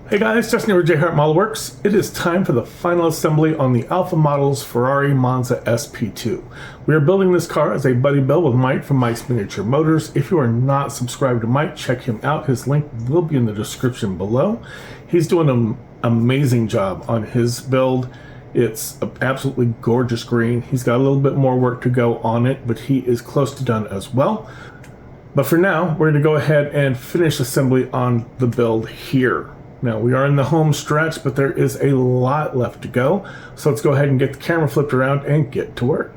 Hey guys, Justin here with JHart Modelworks. It is time for the final assembly on the Alpha Model's Ferrari Monza SP2. We are building this car as a buddy build with Mike from Mike's Miniature Motors. If you are not subscribed to Mike, check him out. His link will be in the description below. He's doing an amazing job on his build. It's an absolutely gorgeous green. He's got a little bit more work to go on it, but he is close to done as well. But for now, we're going to go ahead and finish assembly on the build here. Now, we are in the home stretch, but there is a lot left to go. So let's go ahead and get the camera flipped around and get to work.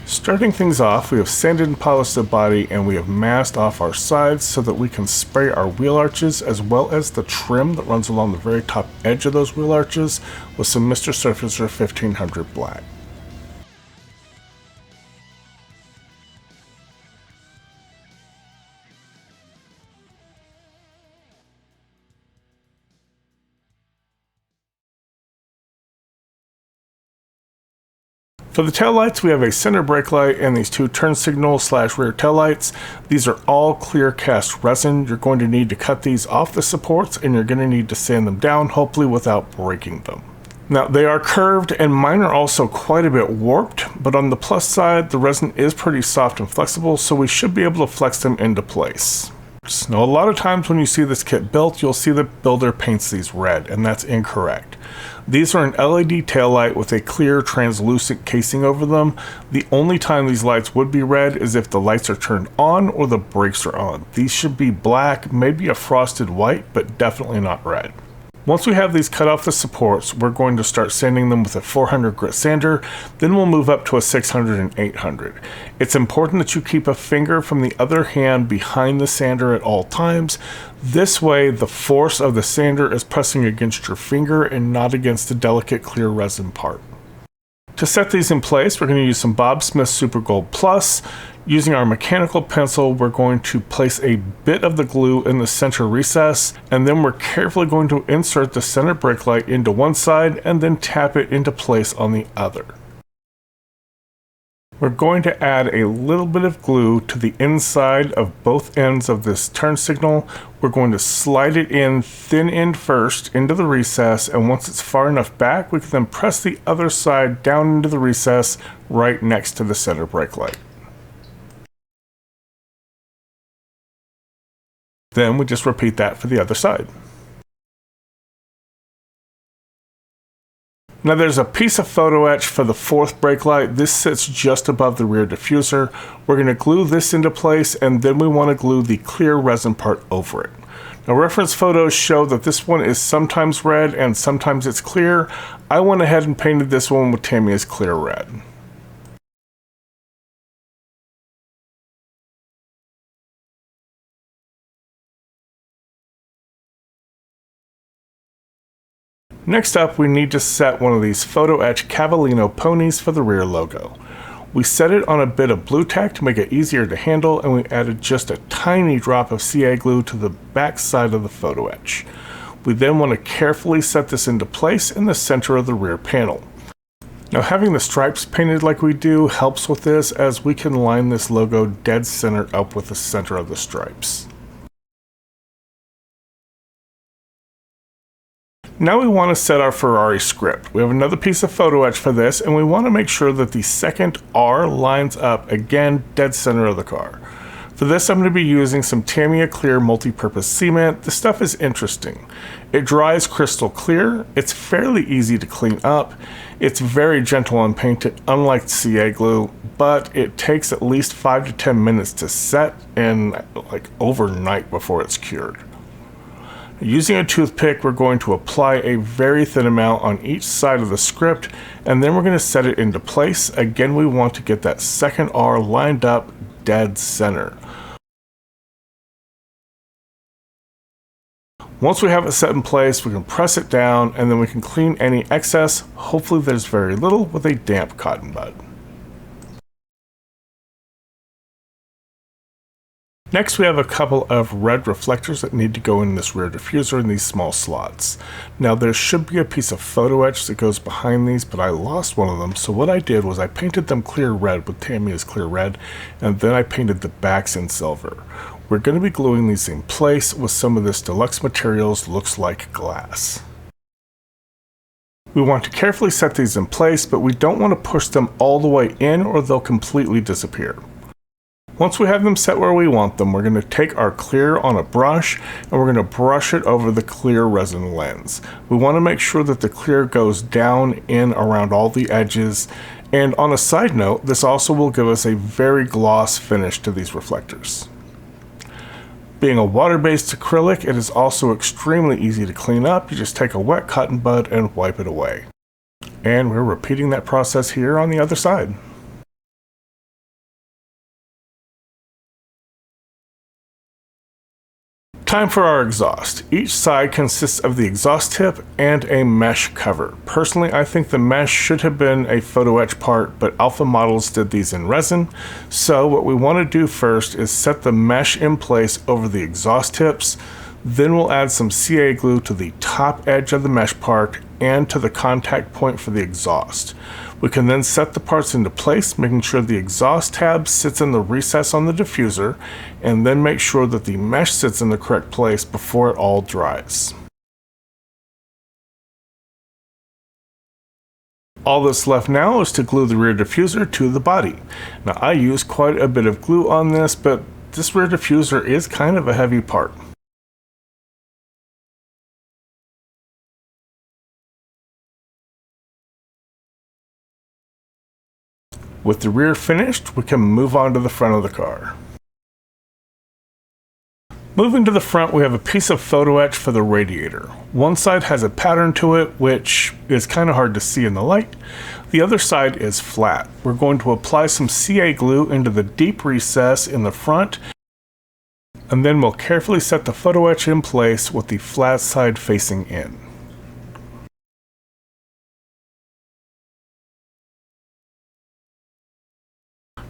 Starting things off, we have sanded and polished the body and we have masked off our sides so that we can spray our wheel arches as well as the trim that runs along the very top edge of those wheel arches with some Mr. Surfacer 1500 black. For the taillights, we have a center brake light and these two turn signal / rear taillights. These are all clear cast resin. You're going to need to cut these off the supports and you're going to need to sand them down, hopefully without breaking them. Now, they are curved and mine are also quite a bit warped, but on the plus side, the resin is pretty soft and flexible, so we should be able to flex them into place. Now, a lot of times when you see this kit built, you'll see the builder paints these red, and that's incorrect. These are an LED taillight with a clear translucent casing over them. The only time these lights would be red is if the lights are turned on or the brakes are on. These should be black, maybe a frosted white, but definitely not red. Once we have these cut off the supports, we're going to start sanding them with a 400 grit sander, then we'll move up to a 600 and 800. It's important that you keep a finger from the other hand behind the sander at all times. This way, the force of the sander is pressing against your finger and not against the delicate clear resin part. To set these in place, we're going to use some Bob Smith Super Gold Plus. Using our mechanical pencil, we're going to place a bit of the glue in the center recess, and then we're carefully going to insert the center brake light into one side and then tap it into place on the other. We're going to add a little bit of glue to the inside of both ends of this turn signal. We're going to slide it in thin end first into the recess, and once it's far enough back, we can then press the other side down into the recess right next to the center brake light. Then we just repeat that for the other side. Now there's a piece of photo etch for the fourth brake light. This sits just above the rear diffuser. We're going to glue this into place and then we want to glue the clear resin part over it. Now reference photos show that this one is sometimes red and sometimes it's clear. I went ahead and painted this one with Tamiya's clear red. Next up, we need to set one of these photo etch Cavallino ponies for the rear logo. We set it on a bit of blue tack to make it easier to handle, and we added just a tiny drop of CA glue to the back side of the photo etch. We then want to carefully set this into place in the center of the rear panel. Now, having the stripes painted like we do helps with this, as we can line this logo dead center up with the center of the stripes. Now we want to set our Ferrari script. We have another piece of photo etch for this, and we want to make sure that the second R lines up, again, dead center of the car. For this, I'm going to be using some Tamiya Clear multi-purpose cement. This stuff is interesting. It dries crystal clear, it's fairly easy to clean up, it's very gentle on paint, unlike CA glue, but it takes at least 5 to 10 minutes to set and like overnight before it's cured. Using a toothpick, we're going to apply a very thin amount on each side of the script, and then we're going to set it into place. Again, we want to get that second R lined up dead center. Once we have it set in place, we can press it down, and then we can clean any excess, hopefully there's very little, with a damp cotton bud. Next, we have a couple of red reflectors that need to go in this rear diffuser in these small slots. Now, there should be a piece of photo etch that goes behind these, but I lost one of them, so what I did was I painted them clear red with Tamiya's clear red, and then I painted the backs in silver. We're going to be gluing these in place with some of this deluxe materials, looks like glass. We want to carefully set these in place, but we don't want to push them all the way in or they'll completely disappear. Once we have them set where we want them, we're going to take our clear on a brush and we're going to brush it over the clear resin lens. We want to make sure that the clear goes down in around all the edges. And on a side note, this also will give us a very gloss finish to these reflectors. Being a water-based acrylic, it is also extremely easy to clean up. You just take a wet cotton bud and wipe it away. And we're repeating that process here on the other side. Time for our exhaust. Each side consists of the exhaust tip and a mesh cover. Personally, I think the mesh should have been a photo etch part, but Alpha Models did these in resin. So what we want to do first is set the mesh in place over the exhaust tips. Then we'll add some CA glue to the top edge of the mesh part and to the contact point for the exhaust. We can then set the parts into place, making sure the exhaust tab sits in the recess on the diffuser, and then make sure that the mesh sits in the correct place before it all dries. All that's left now is to glue the rear diffuser to the body. Now, I use quite a bit of glue on this, but this rear diffuser is kind of a heavy part. With the rear finished, we can move on to the front of the car. Moving to the front, we have a piece of photo etch for the radiator. One side has a pattern to it, which is kind of hard to see in the light. The other side is flat. We're going to apply some CA glue into the deep recess in the front, and then we'll carefully set the photo etch in place with the flat side facing in.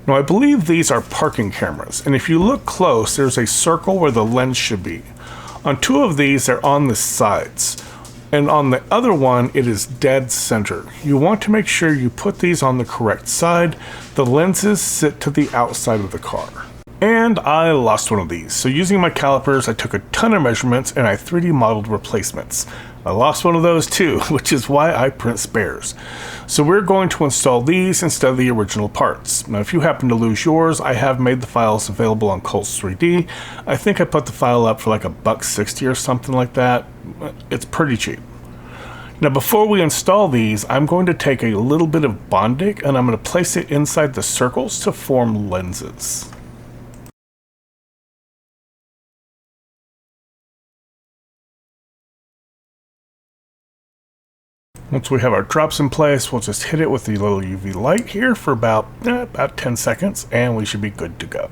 Now, I believe these are parking cameras, and if you look close, there's a circle where the lens should be. On two of these, they're on the sides, and on the other one, it is dead center. You want to make sure you put these on the correct side. The lenses sit to the outside of the car. And I lost one of these, so using my calipers, I took a ton of measurements and I 3D modeled replacements. I lost one of those too, which is why I print spares. So we're going to install these instead of the original parts. Now, if you happen to lose yours, I have made the files available on Colts 3D. I think I put the file up for like $1.60 or something like that. It's pretty cheap. Now, before we install these, I'm going to take a little bit of Bondic and I'm going to place it inside the circles to form lenses. Once we have our drops in place, we'll just hit it with the little UV light here for about 10 seconds, and we should be good to go.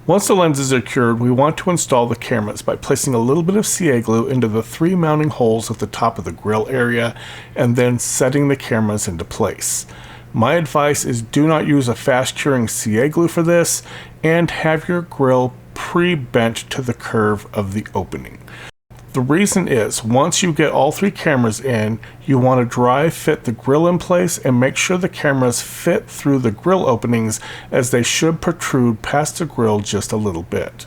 Once the lenses are cured, we want to install the cameras by placing a little bit of CA glue into the 3 mounting holes at the top of the grill area, and then setting the cameras into place. My advice is do not use a fast curing CA glue for this, and have your grill pre-bent to the curve of the opening. The reason is, once you get all 3 cameras in, you want to dry fit the grill in place and make sure the cameras fit through the grill openings, as they should protrude past the grill just a little bit.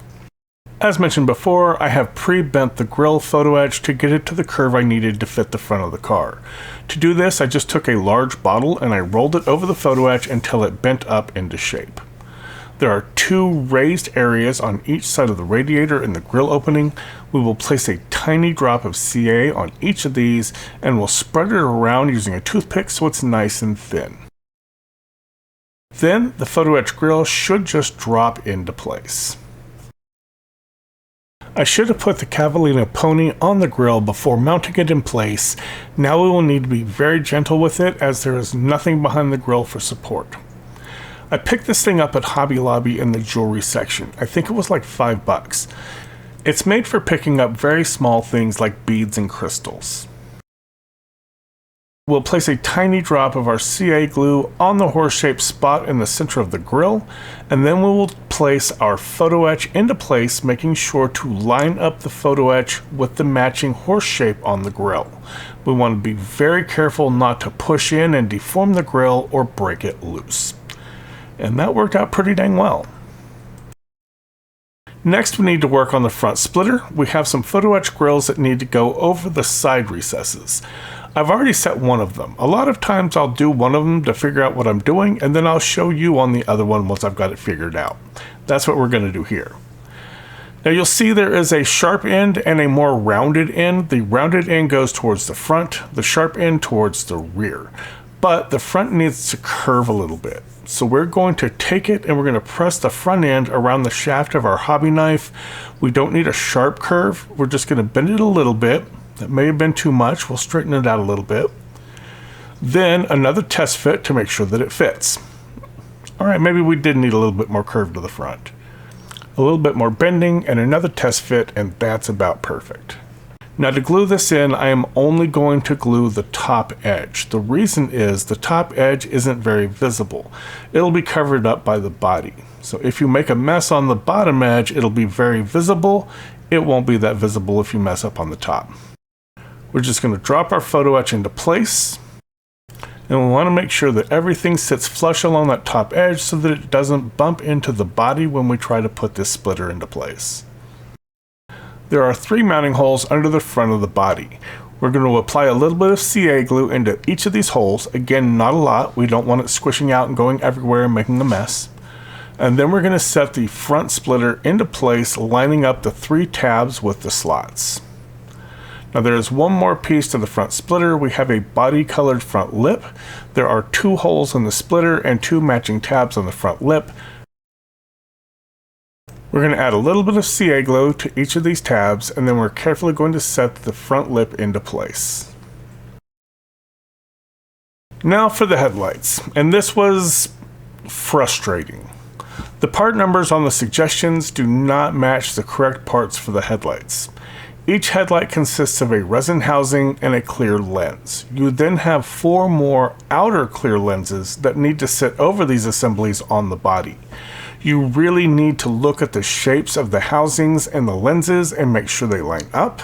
As mentioned before, I have pre-bent the grill photo etch to get it to the curve I needed to fit the front of the car. To do this, I just took a large bottle and I rolled it over the photo etch until it bent up into shape. There are 2 raised areas on each side of the radiator and the grill opening. We will place a tiny drop of CA on each of these and we'll spread it around using a toothpick so it's nice and thin. Then the photo etch grill should just drop into place. I should have put the Cavallina pony on the grill before mounting it in place. Now we will need to be very gentle with it, as there is nothing behind the grill for support. I picked this thing up at Hobby Lobby in the jewelry section. I think it was like $5. It's made for picking up very small things like beads and crystals. We'll place a tiny drop of our CA glue on the horse-shaped spot in the center of the grill, and then we will place our photo etch into place, making sure to line up the photo etch with the matching horse shape on the grill. We want to be very careful not to push in and deform the grill or break it loose. And that worked out pretty dang well. Next, we need to work on the front splitter. We have some photo etch grills that need to go over the side recesses. I've already set one of them. A lot of times I'll do one of them to figure out what I'm doing, and then I'll show you on the other one once I've got it figured out. That's what we're going to do here. Now you'll see there is a sharp end and a more rounded end. The rounded end goes towards the front, the sharp end towards the rear. But the front needs to curve a little bit. So we're going to take it and we're going to press the front end around the shaft of our hobby knife. We don't need a sharp curve. We're just going to bend it a little bit. That may have been too much. We'll straighten it out a little bit. Then another test fit to make sure that it fits. All right, maybe we did need a little bit more curve to the front. A little bit more bending and another test fit, and that's about perfect. Now to glue this in, I am only going to glue the top edge. The reason is the top edge isn't very visible. It'll be covered up by the body. So if you make a mess on the bottom edge, it'll be very visible. It won't be that visible if you mess up on the top. We're just going to drop our photo etch into place. And we want to make sure that everything sits flush along that top edge so that it doesn't bump into the body when we try to put this splitter into place. There are 3 mounting holes under the front of the body. We're going to apply a little bit of CA glue into each of these holes. Again, not a lot. We don't want it squishing out and going everywhere and making a mess. And then we're going to set the front splitter into place, lining up the 3 tabs with the slots. Now there is one more piece to the front splitter. We have a body colored front lip. There are 2 holes in the splitter and 2 matching tabs on the front lip. We're going to add a little bit of CA glue to each of these tabs, and then we're carefully going to set the front lip into place. Now for the headlights, and this was frustrating. The part numbers on the suggestions do not match the correct parts for the headlights. Each headlight consists of a resin housing and a clear lens. You then have 4 more outer clear lenses that need to sit over these assemblies on the body. You really need to look at the shapes of the housings and the lenses and make sure they line up.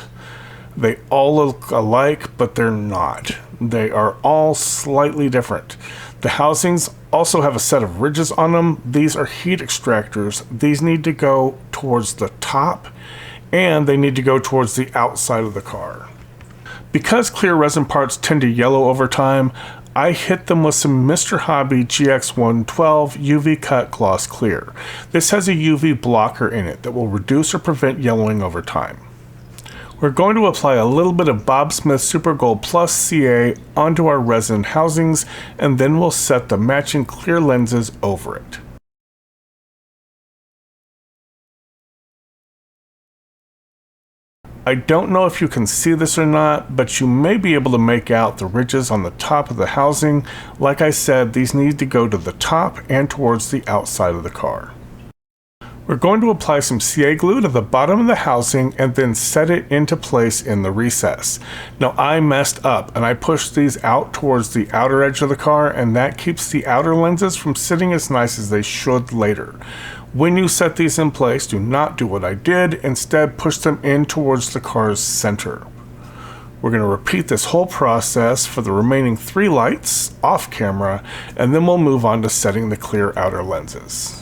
They all look alike, but they're not. They are all slightly different. The housings also have a set of ridges on them. These are heat extractors. These need to go towards the top, and they need to go towards the outside of the car. Because clear resin parts tend to yellow over time, I hit them with some Mr. Hobby GX112 UV Cut Gloss Clear. This has a UV blocker in it that will reduce or prevent yellowing over time. We're going to apply a little bit of Bob Smith Super Gold Plus CA onto our resin housings, and then we'll set the matching clear lenses over it. I don't know if you can see this or not, but you may be able to make out the ridges on the top of the housing. Like I said, these need to go to the top and towards the outside of the car. We're going to apply some CA glue to the bottom of the housing and then set it into place in the recess. Now I messed up and I pushed these out towards the outer edge of the car, and that keeps the outer lenses from sitting as nice as they should later. When you set these in place, do not do what I did. Instead, push them in towards the car's center. We're going to repeat this whole process for the remaining 3 lights off camera, and then we'll move on to setting the clear outer lenses.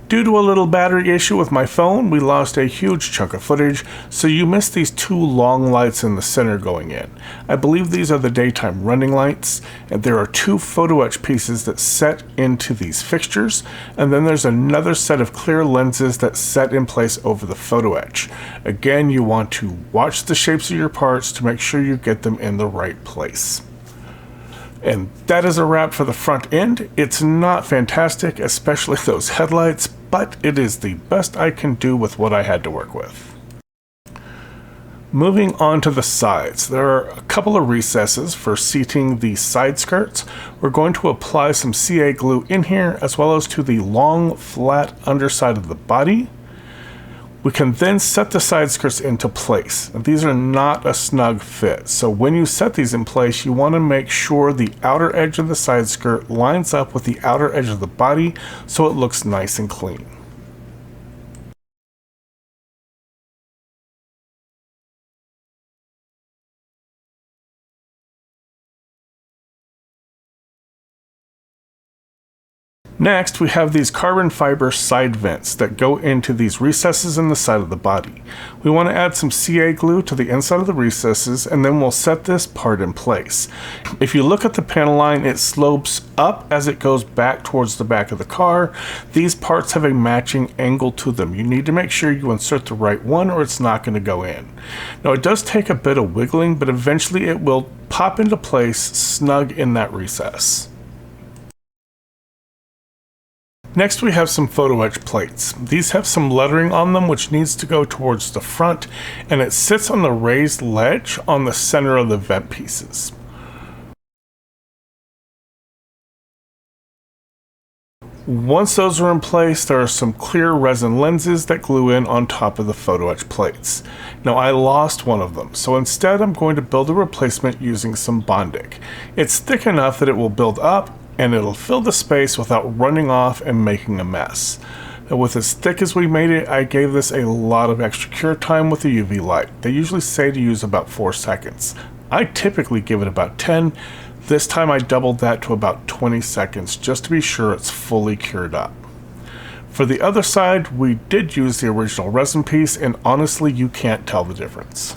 Due to a little battery issue with my phone, we lost a huge chunk of footage, so you missed these 2 long lights in the center going in. I believe these are the daytime running lights, and there are 2 photo etch pieces that set into these fixtures, and then there's another set of clear lenses that set in place over the photo etch. Again, you want to watch the shapes of your parts to make sure you get them in the right place. And that is a wrap for the front end. It's not fantastic, especially those headlights, but it is the best I can do with what I had to work with. Moving on to the sides, there are a couple of recesses for seating the side skirts. We're going to apply some CA glue in here as well as to the long flat underside of the body. We can then set the side skirts into place. Now, these are not a snug fit, so when you set these in place, you want to make sure the outer edge of the side skirt lines up with the outer edge of the body so it looks nice and clean. Next, we have these carbon fiber side vents that go into these recesses in the side of the body. We want to add some CA glue to the inside of the recesses, and then we'll set this part in place. If you look at the panel line, it slopes up as it goes back towards the back of the car. These parts have a matching angle to them. You need to make sure you insert the right one or it's not going to go in. Now, it does take a bit of wiggling, but eventually it will pop into place snug in that recess. Next, we have some photo etch plates. These have some lettering on them which needs to go towards the front, and it sits on the raised ledge on the center of the vent pieces. Once those are in place, there are some clear resin lenses that glue in on top of the photo etch plates. Now, I lost one of them, so instead I'm going to build a replacement using some Bondic. It's thick enough that it will build up and it'll fill the space without running off and making a mess. Now, with as thick as we made it, I gave this a lot of extra cure time with the UV light. They usually say to use about 4 seconds. I typically give it about 10. This time I doubled that to about 20 seconds just to be sure it's fully cured up. For the other side, we did use the original resin piece, and honestly, you can't tell the difference.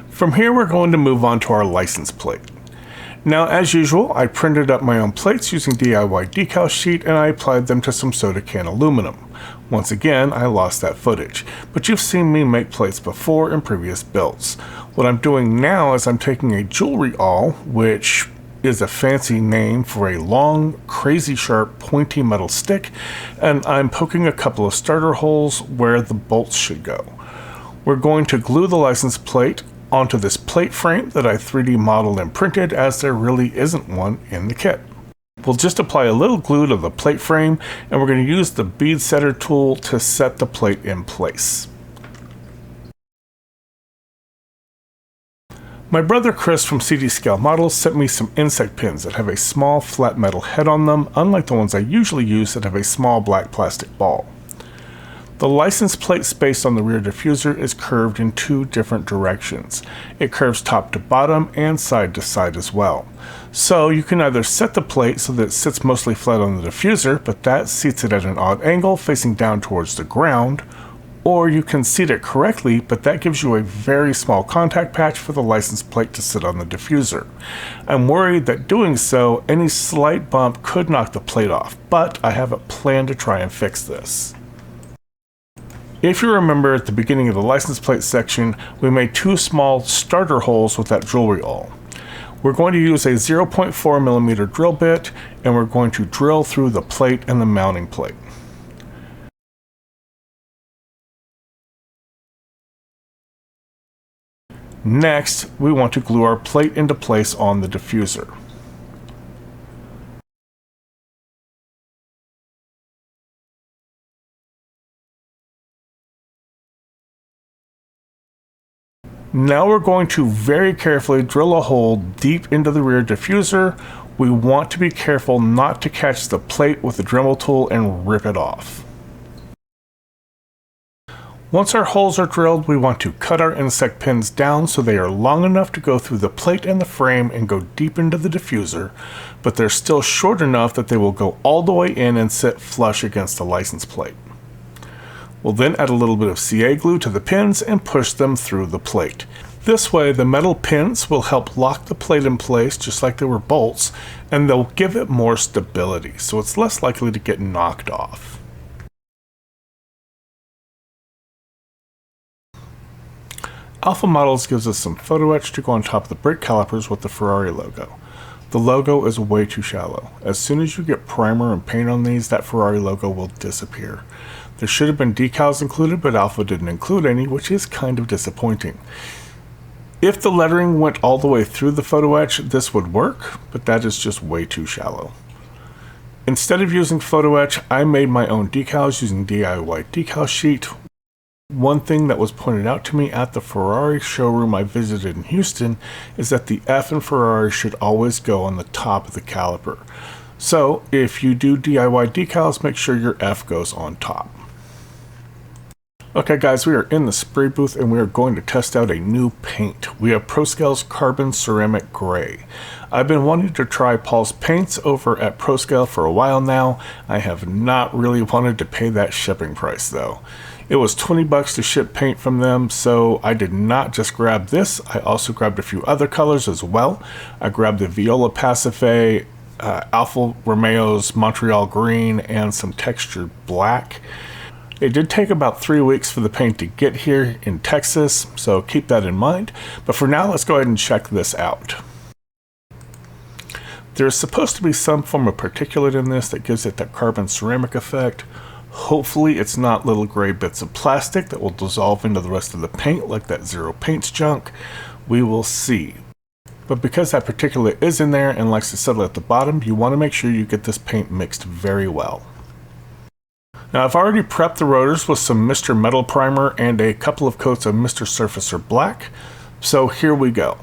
From here, we're going to move on to our license plate. Now, as usual, I printed up my own plates using DIY decal sheet and I applied them to some soda can aluminum. Once again, I lost that footage, but you've seen me make plates before in previous builds. What I'm doing now is I'm taking a jewelry awl, which is a fancy name for a long, crazy sharp, pointy metal stick, and I'm poking a couple of starter holes where the bolts should go. We're going to glue the license plate onto this plate frame that I 3D modeled and printed, as there really isn't one in the kit. We'll just apply a little glue to the plate frame, and we're going to use the bead setter tool to set the plate in place. My brother Chris from CD Scale Models sent me some insect pins that have a small flat metal head on them, unlike the ones I usually use that have a small black plastic ball. The license plate space on the rear diffuser is curved in 2 different directions. It curves top to bottom and side to side as well. So you can either set the plate so that it sits mostly flat on the diffuser, but that seats it at an odd angle facing down towards the ground, or you can seat it correctly, but that gives you a very small contact patch for the license plate to sit on the diffuser. I'm worried that doing so, any slight bump could knock the plate off, but I have a plan to try and fix this. If you remember at the beginning of the license plate section, we made 2 small starter holes with that jewelry awl. We're going to use a 0.4mm drill bit, and we're going to drill through the plate and the mounting plate. Next, we want to glue our plate into place on the diffuser. Now we're going to very carefully drill a hole deep into the rear diffuser. We want to be careful not to catch the plate with the Dremel tool and rip it off. Once our holes are drilled, we want to cut our insect pins down so they are long enough to go through the plate and the frame and go deep into the diffuser, but they're still short enough that they will go all the way in and sit flush against the license plate. We'll then add a little bit of CA glue to the pins and push them through the plate. This way, the metal pins will help lock the plate in place just like they were bolts, and they'll give it more stability, so it's less likely to get knocked off. Alpha Models gives us some photo etch to go on top of the brake calipers with the Ferrari logo. The logo is way too shallow. As soon as you get primer and paint on these, that Ferrari logo will disappear. There should have been decals included, but Alpha didn't include any, which is kind of disappointing. If the lettering went all the way through the photo etch, this would work, but that is just way too shallow. Instead of using photo etch, I made my own decals using DIY decal sheet. One thing that was pointed out to me at the Ferrari showroom I visited in Houston is that the F in Ferrari should always go on the top of the caliper. So if you do DIY decals, make sure your F goes on top. Okay guys, we are in the spray booth and we are going to test out a new paint. We have ProScale's Carbon Ceramic Gray. I've been wanting to try Paul's paints over at ProScale for a while now. I have not really wanted to pay that shipping price though. It was $20 to ship paint from them, so I did not just grab this. I also grabbed a few other colors as well. I grabbed the Viola Pacife, Alfa Romeo's Montreal Green, and some textured black. It did take about 3 weeks for the paint to get here in Texas, so keep that in mind. But for now, let's go ahead and check this out. There's supposed to be some form of particulate in this that gives it that carbon ceramic effect. Hopefully it's not little gray bits of plastic that will dissolve into the rest of the paint like that Zero Paints junk. We will see. But because that particulate is in there and likes to settle at the bottom, you want to make sure you get this paint mixed very well. Now I've already prepped the rotors with some Mr. Metal Primer and a couple of coats of Mr. Surfacer Black. So here we go.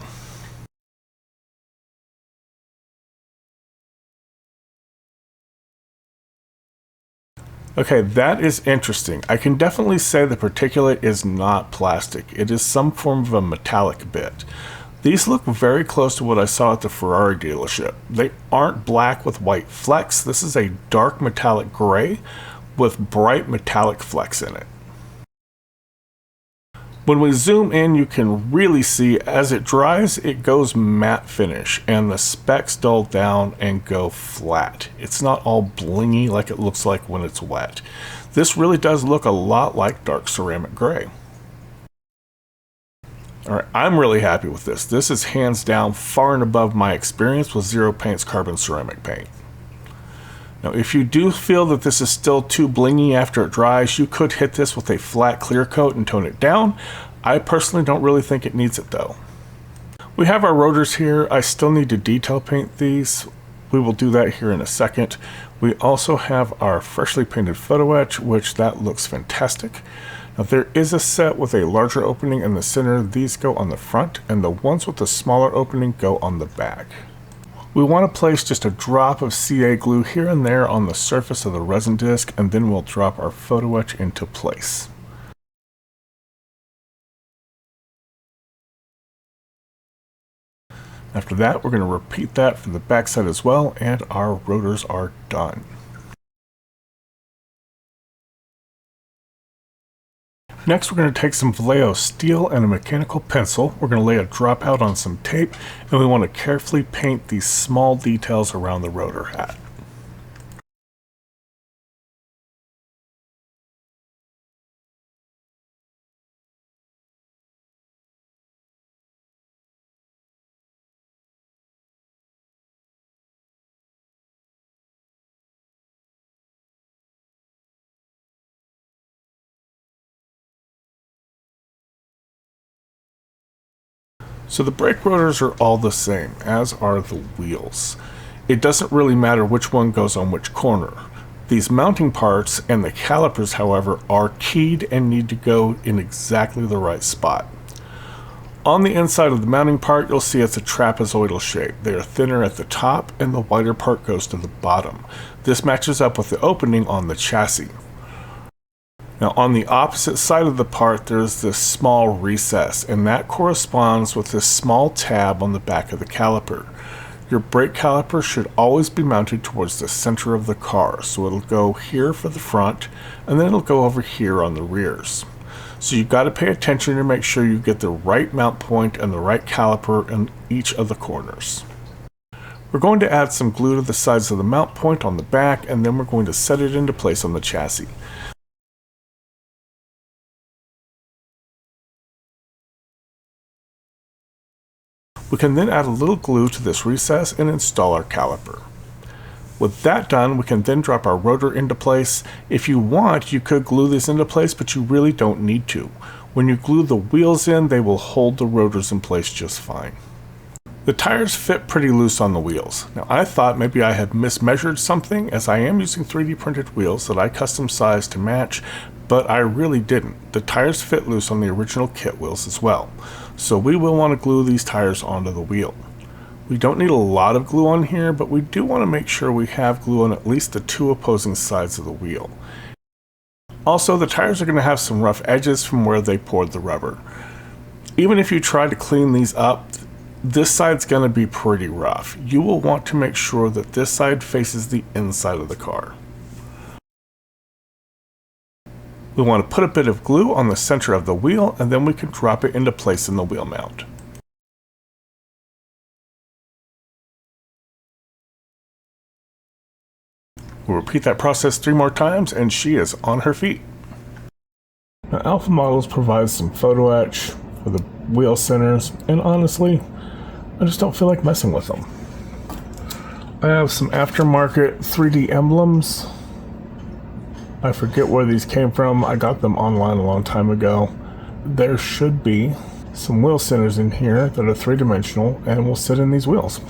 Okay, that is interesting. I can definitely say the particulate is not plastic. It is some form of a metallic bit. These look very close to what I saw at the Ferrari dealership. They aren't black with white flecks. This is a dark metallic gray with bright metallic flecks in it. When we zoom in, you can really see as it dries, it goes matte finish and the specks dull down and go flat. It's not all blingy like it looks like when it's wet. This really does look a lot like dark ceramic gray. Alright, I'm really happy with this. This is hands down far and above my experience with Zero Paint's carbon ceramic paint. Now, if you do feel that this is still too blingy after it dries, you could hit this with a flat clear coat and tone it down. I personally don't really think it needs it though. We have our rotors here. I still need to detail paint these. We will do that here in a second. We also have our freshly painted photo etch, which that looks fantastic. Now there is a set with a larger opening in the center. These go on the front, and the ones with the smaller opening go on the back. We want to place just a drop of CA glue here and there on the surface of the resin disc, and then we'll drop our photo etch into place. After that, we're going to repeat that for the back side as well, and our rotors are done. Next, we're going to take some Vallejo steel and a mechanical pencil. We're going to lay a dropout on some tape, and we want to carefully paint these small details around the rotor hat. So the brake rotors are all the same, as are the wheels. It doesn't really matter which one goes on which corner. These mounting parts and the calipers, however, are keyed and need to go in exactly the right spot. On the inside of the mounting part, you'll see it's a trapezoidal shape. They are thinner at the top and the wider part goes to the bottom. This matches up with the opening on the chassis. Now on the opposite side of the part, there's this small recess, and that corresponds with this small tab on the back of the caliper. Your brake caliper should always be mounted towards the center of the car, so it'll go here for the front, and then it'll go over here on the rears. So you've got to pay attention to make sure you get the right mount point and the right caliper in each of the corners. We're going to add some glue to the sides of the mount point on the back, and then we're going to set it into place on the chassis. We can then add a little glue to this recess and install our caliper. With that done, we can then drop our rotor into place. If you want, you could glue these into place, but you really don't need to. When you glue the wheels in, they will hold the rotors in place just fine. The tires fit pretty loose on the wheels. Now I thought maybe I had mismeasured something, as I am using 3D printed wheels that I custom sized to match, but I really didn't. The tires fit loose on the original kit wheels as well. So we will want to glue these tires onto the wheel. We don't need a lot of glue on here, but we do want to make sure we have glue on at least the two opposing sides of the wheel. Also, the tires are going to have some rough edges from where they poured the rubber. Even if you try to clean these up, this side's going to be pretty rough. You will want to make sure that this side faces the inside of the car. We want to put a bit of glue on the center of the wheel, and then we can drop it into place in the wheel mount. We'll repeat that process 3 more times, and she is on her feet. Now, Alpha Models provides some photo etch for the wheel centers, and honestly, I just don't feel like messing with them. I have some aftermarket 3D emblems. I forget where these came from. I got them online a long time ago. There should be some wheel centers in here that are 3-dimensional and will sit in these wheels.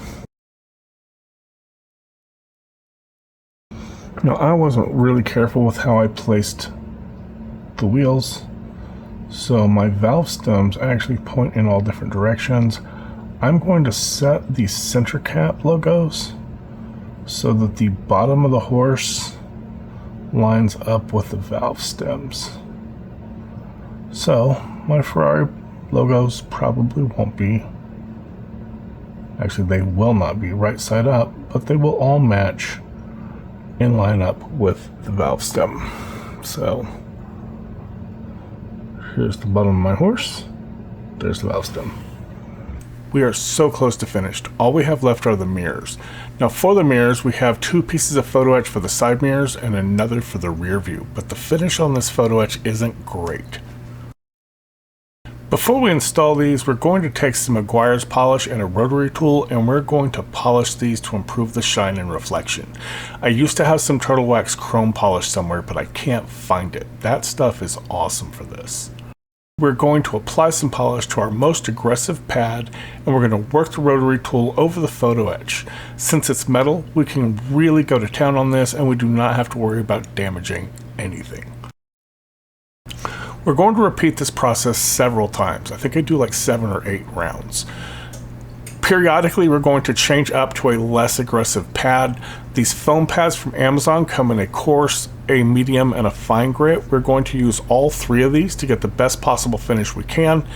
Now, I wasn't really careful with how I placed the wheels, so my valve stems actually point in all different directions. I'm going to set the center cap logos so that the bottom of the horse lines up with the valve stems. So my Ferrari logos probably won't be, actually they will not be right side up, but they will all match and line up with the valve stem. So here's the bottom of my horse, there's the valve stem. We are so close to finished. All we have left are the mirrors. Now for the mirrors, we have 2 pieces of photo etch for the side mirrors and another for the rear view, but the finish on this photo etch isn't great. Before we install these, we're going to take some Meguiar's polish and a rotary tool, and we're going to polish these to improve the shine and reflection. I used to have some Turtle Wax chrome polish somewhere, but I can't find it. That stuff is awesome for this. We're going to apply some polish to our most aggressive pad, and we're going to work the rotary tool over the photo etch. Since it's metal, we can really go to town on this, and we do not have to worry about damaging anything. We're going to repeat this process several times. I think I do like 7 or 8 rounds. Periodically, we're going to change up to a less aggressive pad. These foam pads from Amazon come in a coarse, a medium, and a fine grit. We're going to use all 3 of these to get the best possible finish we can.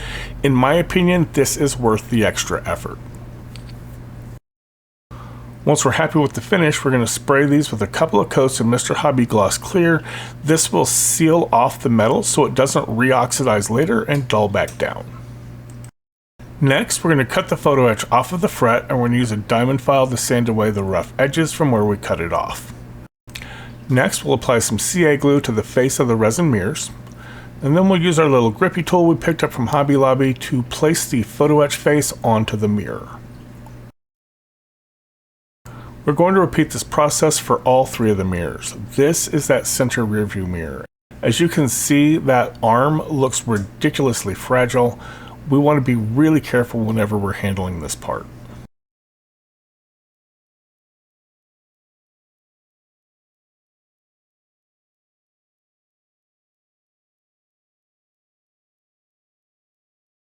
In my opinion, this is worth the extra effort. Once we're happy with the finish, we're going to spray these with a couple of coats of Mr. Hobby Gloss Clear. This will seal off the metal so it doesn't reoxidize later and dull back down. Next, we're going to cut the photo etch off of the fret, and we're going to use a diamond file to sand away the rough edges from where we cut it off. Next, we'll apply some CA glue to the face of the resin mirrors, and then we'll use our little grippy tool we picked up from Hobby Lobby to place the photo etch face onto the mirror. We're going to repeat this process for all 3 of the mirrors. This is that center rear view mirror. As you can see, that arm looks ridiculously fragile. We want to be really careful whenever we're handling this part.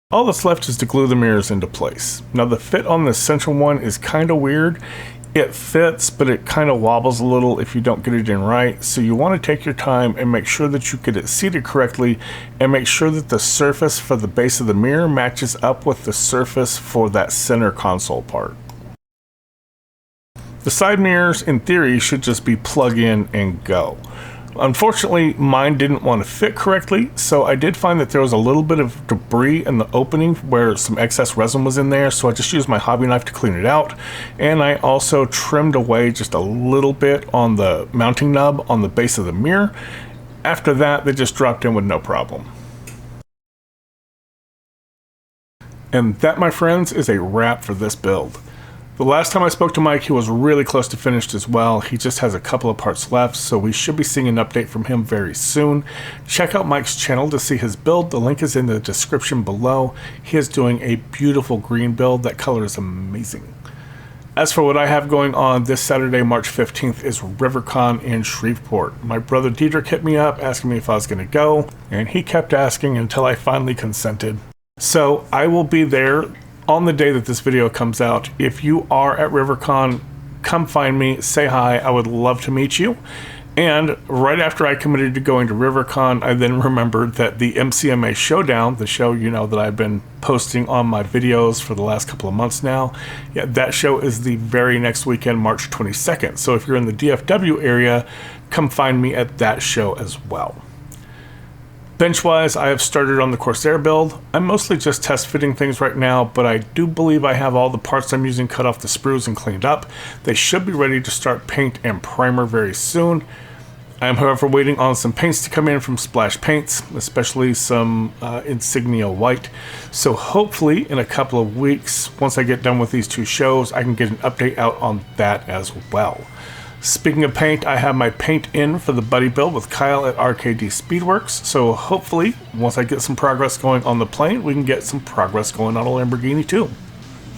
All that's left is to glue the mirrors into place. Now the fit on this central one is kind of weird. It fits, but it kind of wobbles a little if you don't get it in right. So you want to take your time and make sure that you get it seated correctly, and make sure that the surface for the base of the mirror matches up with the surface for that center console part. The side mirrors, in theory, should just be plug in and go. Unfortunately, mine didn't want to fit correctly, so I did find that there was a little bit of debris in the opening where some excess resin was in there, so I just used my hobby knife to clean it out. And I also trimmed away just a little bit on the mounting nub on the base of the mirror. After that, they just dropped in with no problem. And that, my friends, is a wrap for this build. The last time I spoke to Mike, he was really close to finished as well. He just has a couple of parts left, so we should be seeing an update from him very soon. Check out Mike's channel to see his build. The link is in the description below. He is doing a beautiful green build. That color is amazing. As for what I have going on this Saturday, March 15th, is RiverCon in Shreveport. My brother Diedrich hit me up asking me if I was going to go, and he kept asking until I finally consented. So I will be there on the day that this video comes out. If you are at RiverCon, come find me, say hi. I would love to meet you. And right after I committed to going to RiverCon, I then remembered that the MCMA Showdown, the show that I've been posting on my videos for the last couple of months now, yeah, that show is the very next weekend, March 22nd. So if you're in the DFW area, come find me at that show as well. Bench-wise, I have started on the Corsair build. I'm mostly just test fitting things right now, but I do believe I have all the parts I'm using cut off the sprues and cleaned up. They should be ready to start paint and primer very soon. I am, however, waiting on some paints to come in from Splash Paints, especially some Insignia White. So hopefully in a couple of weeks, once I get done with these two shows, I can get an update out on that as well. Speaking of paint, I have my paint in for the buddy build with Kyle at RKD Speedworks, so hopefully, once I get some progress going on the plane, we can get some progress going on a Lamborghini too.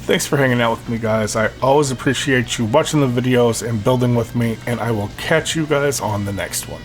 Thanks for hanging out with me, guys. I always appreciate you watching the videos and building with me, and I will catch you guys on the next one.